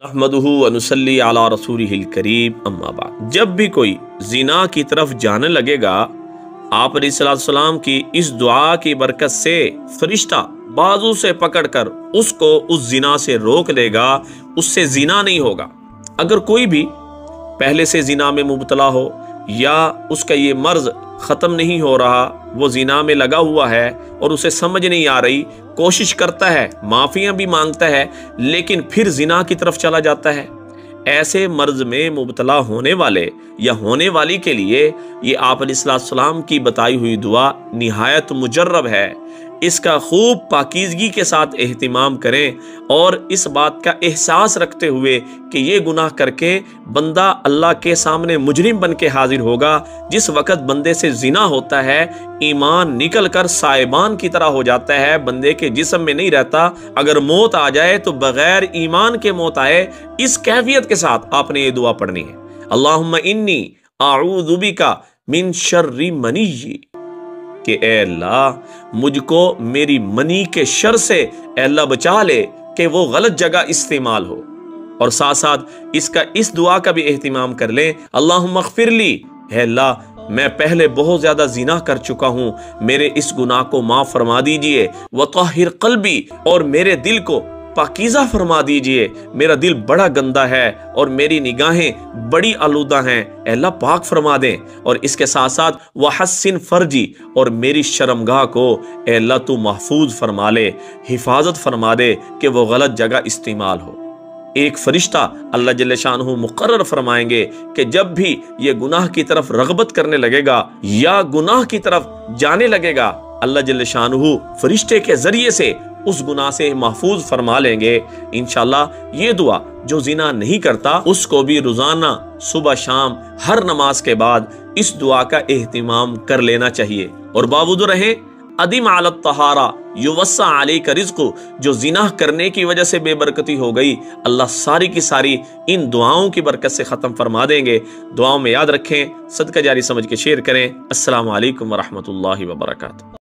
नहमदुहु व नुसल्ली अला रसूलिहिल करीम अम्मा बाद। जब भी कोई जिना की तरफ जाने लगेगा, आप अलैहिस्सलाम की इस दुआ की बरकत से फरिश्ता बाजू से पकड़कर उसको उस जिना से रोक देगा, उससे जिना नहीं होगा। अगर कोई भी पहले से जिना में मुबतला हो या उसका ये मर्ज ख़त्म नहीं हो रहा, वो जिना में लगा हुआ है और उसे समझ नहीं आ रही, कोशिश करता है, माफ़ियाँ भी मांगता है, लेकिन फिर जिना की तरफ चला जाता है, ऐसे मर्ज में मुबतला होने वाले या होने वाली के लिए ये आप अलैहिस्सलाम की बताई हुई दुआ निहायत मुजर्रब है। इसका खूब पाकीज़गी के साथ एहतिमाम करें और इस बात का एहसास रखते हुए कि ये गुनाह करके बंदा अल्लाह के सामने मुजरिम बन के हाजिर होगा। जिस वक़्त बंदे से जिना होता है, ईमान निकल कर साइबान की तरह हो जाता है, बंदे के जिस्म में नहीं रहता। अगर मौत आ जाए तो बगैर ईमान के मौत आए, इस कैफियत के साथ आपने ये दुआ पढ़नी है। अल्लाहुम्मा इन्नी अऊज़ु बिका मिन शर्रि मनिय्यी, कि ए अल्लाह मुझको मेरी मनी के शर से अल्लाह बचा ले कि वो गलत जगह इस्तेमाल हो। और साथ साथ इस दुआ का भी एहतिमाम कर लें, अल्लाहुम्मा अग़फ़िरली, है अल्लाह मैं पहले बहुत ज्यादा जिना कर चुका हूँ, मेरे इस गुनाह को माफ फरमा दीजिए। व ताहिर क़ल्बी, और मेरे दिल को पाकीज़ा फरमा दीजिए, मेरा दिल बड़ा गंदा है और मेरी निगाहें बड़ी आलूदा हैं, अल्लाह पाक फरमा दें। और इसके साथ साथ वहस्सिन फर्जी, और मेरी शर्मगाह को अल्लाह तू महफूज फरमा ले, हिफाजत फरमा दे कि वो गलत जगह इस्तेमाल हो। एक फरिश्ता अल्लाह जल्ल शानहू मुकर्रर फरमाएंगे कि जब भी ये गुनाह की तरफ रग़बत करने लगेगा या गुनाह की तरफ जाने लगेगा, अल्लाह जल्ल शानहू फरिश्ते के जरिए से उस गुनाह से महफूज फरमा लेंगे। इंशाअल्लाह ये दुआ जो जिना नहीं करता उसको भी रोजाना सुबह शाम हर नमाज के बाद इस दुआ का एहतिमाम कर लेना चाहिए। और बावजूद रहे अदीम अलत तहारा युवस्सा अलैका रिज़्क़ु, जो जिना करने की वजह से बेबरकती हो गई, अल्लाह सारी की सारी इन दुआओं की बरकत से ख़त्म फरमा देंगे। दुआओं में याद रखें, सदका जारी समझ के शेयर करें। अस्सलामु अलैकुम व रहमतुल्लाहि व बरकातुहू।